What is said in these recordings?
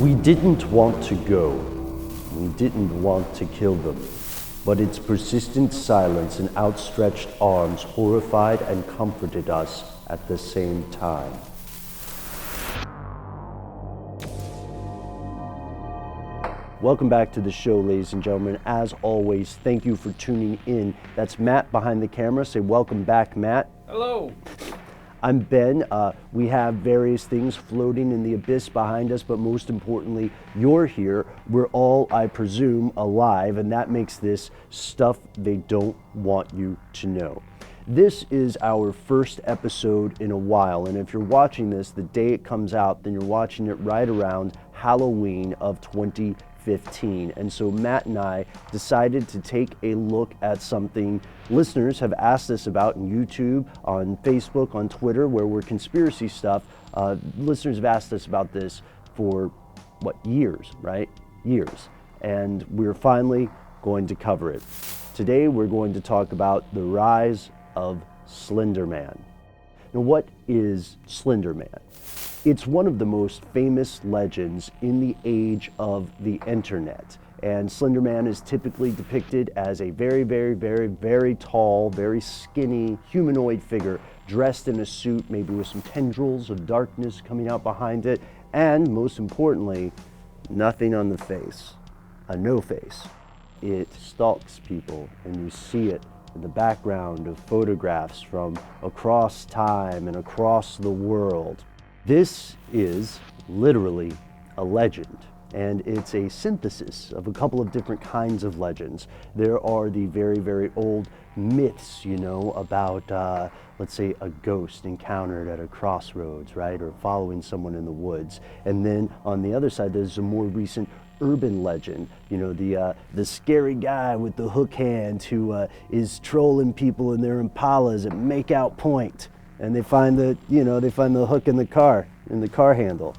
We didn't want to go. We didn't want to kill them. But its persistent silence and outstretched arms horrified and comforted us at the same time. Welcome back to the show, ladies and gentlemen. As always, thank you for tuning in. That's Matt behind the camera. Say welcome back, Matt. Hello. I'm Ben. We have various things floating in the abyss behind us, but most importantly, you're here. We're all, I presume, alive, and that makes this stuff they don't want you to know. This is our first episode in a while, and if you're watching this the day it comes out, then you're watching it right around Halloween of 2015. And so Matt and I decided to take a look at something listeners have asked us about on YouTube, on Facebook, on Twitter, where we're conspiracy stuff. Listeners have asked us about this for, years, right? Years. And we're finally going to cover it. Today we're going to talk about the Rise of Slender Man. Now, what is Slender Man? It's one of the most famous legends in the age of the internet. And Slender Man is typically depicted as a very, very, very, very tall, very skinny humanoid figure dressed in a suit, maybe with some tendrils of darkness coming out behind it. And most importantly, nothing on the face, a no face. It stalks people, and you see it in the background of photographs from across time and across the world. This is literally a legend, and it's a synthesis of a couple of different kinds of legends. There are the very, very old myths, about, let's say, a ghost encountered at a crossroads, right? Or following someone in the woods. And then on the other side, there's a more recent urban legend, the scary guy with the hook hand who is trolling people in their Impalas at makeout point. And they find the hook in the car handle.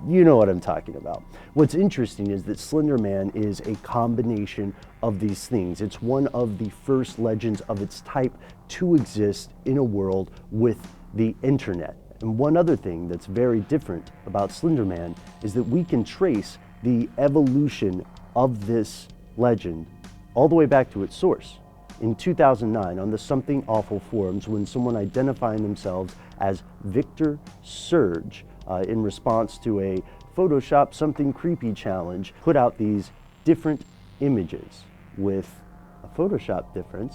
You know what I'm talking about. What's interesting is that Slender Man is a combination of these things. It's one of the first legends of its type to exist in a world with the internet. And one other thing that's very different about Slender Man is that we can trace the evolution of this legend all the way back to its source. In 2009, on the Something Awful forums, when someone identifying themselves as Victor Surge, in response to a Photoshop Something Creepy challenge, put out these different images with a Photoshop difference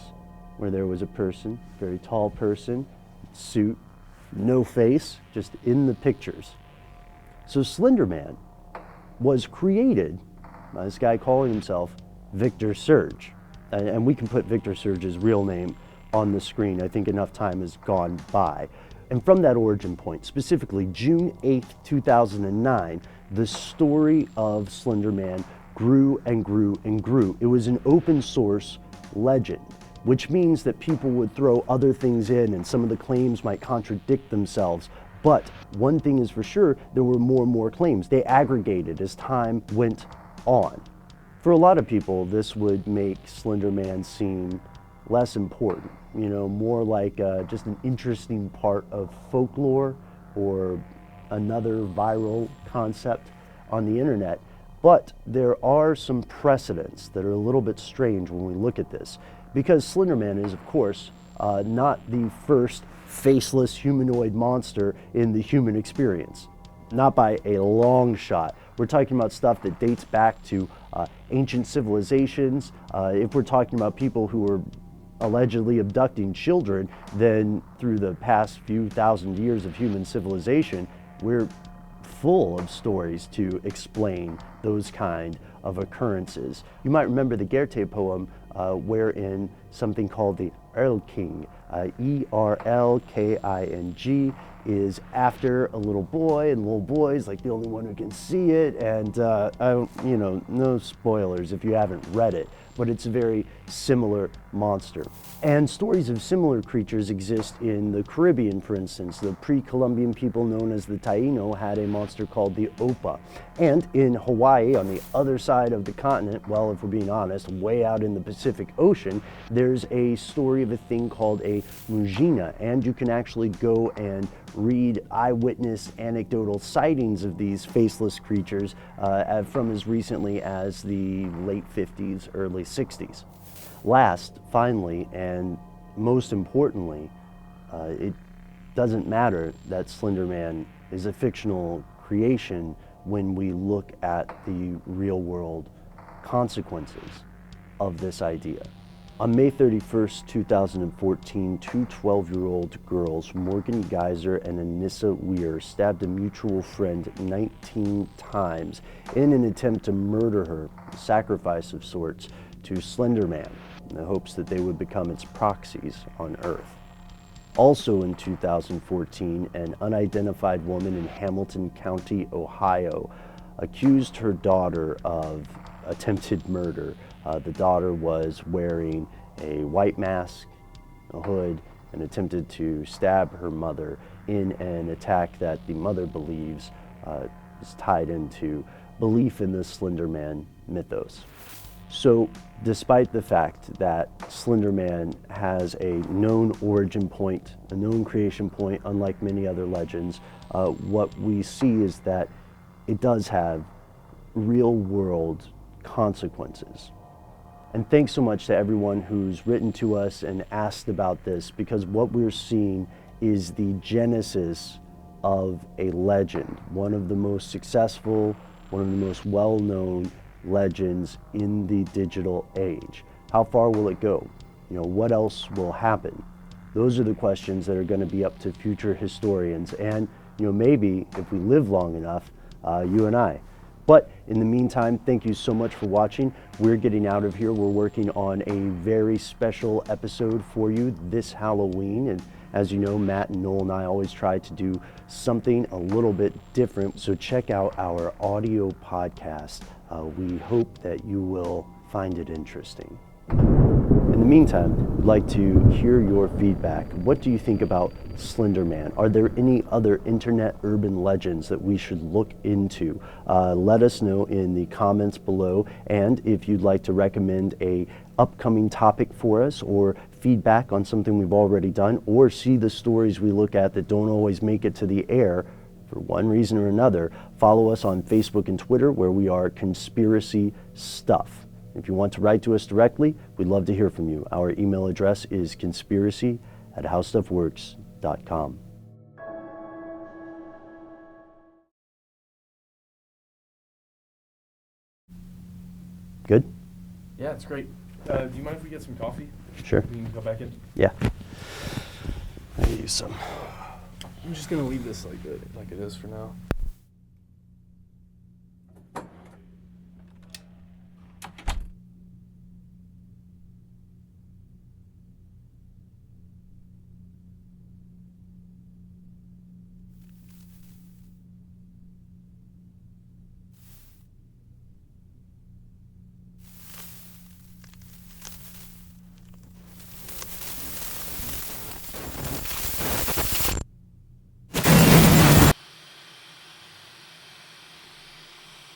where there was a person, very tall person, suit, no face, just in the pictures. So Slender Man was created by this guy calling himself Victor Surge. And we can put Victor Surge's real name on the screen. I think enough time has gone by. And from that origin point, specifically June 8th, 2009, the story of Slender Man grew and grew and grew. It was an open source legend, which means that people would throw other things in and some of the claims might contradict themselves. But one thing is for sure, there were more and more claims. They aggregated as time went on. For a lot of people, this would make Slender Man seem less important, more like just an interesting part of folklore or another viral concept on the internet. But there are some precedents that are a little bit strange when we look at this, because Slender Man is, of course, not the first faceless humanoid monster in the human experience. Not by a long shot. We're talking about stuff that dates back to ancient civilizations. If we're talking about people who were allegedly abducting children, then through the past few thousand years of human civilization, we're full of stories to explain those kind of occurrences. You might remember the Goethe poem wherein something called the Erlking, E-R-L-K-I-N-G, is after a little boy, and little boy's like the only one who can see it, and no spoilers if you haven't read it, but it's a very similar monster. And stories of similar creatures exist in the Caribbean, for instance. The pre-Columbian people known as the Taino had a monster called the Opa. And in Hawaii, on the other side of the continent, well, if we're being honest, way out in the Pacific Ocean, there's a story of a thing called a Mujina, and you can actually go and read eyewitness anecdotal sightings of these faceless creatures from as recently as the late 50s, early 60s. Last, finally, and most importantly, it doesn't matter that Slender Man is a fictional creation when we look at the real world consequences of this idea. On May 31st, 2014, two 12-year-old girls, Morgan Geyser and Anissa Weir, stabbed a mutual friend 19 times in an attempt to murder her, a sacrifice of sorts, to Slender Man, in the hopes that they would become its proxies on Earth. Also in 2014, an unidentified woman in Hamilton County, Ohio, accused her daughter of attempted murder. The daughter was wearing a white mask, a hood, and attempted to stab her mother in an attack that the mother believes is tied into belief in the Slender Man mythos. So, despite the fact that Slender Man has a known origin point, a known creation point, unlike many other legends, what we see is that it does have real-world consequences. And thanks so much to everyone who's written to us and asked about this, because what we're seeing is the genesis of a legend, one of the most successful, one of the most well-known legends in the digital age. How far will it go? What else will happen? Those are the questions that are going to be up to future historians, and maybe if we live long enough, you and I. But in the meantime, thank you so much for watching. We're getting out of here. We're working on a very special episode for you this Halloween. And as you know, Matt and Noel and I always try to do something a little bit different. So check out our audio podcast. We hope that you will find it interesting. In the meantime, we'd like to hear your feedback. What do you think about Slender Man? Are there any other internet urban legends that we should look into? Let us know in the comments below, and if you'd like to recommend a upcoming topic for us, or feedback on something we've already done, or see the stories we look at that don't always make it to the air for one reason or another, follow us on Facebook and Twitter, where we are Conspiracy Stuff. If you want to write to us directly, we'd love to hear from you. Our email address is conspiracy@howstuffworks.com. Good? Yeah, it's great. Do you mind if we get some coffee? Sure. We can go back in? Yeah. I use some. I'm just going to leave this like it is for now.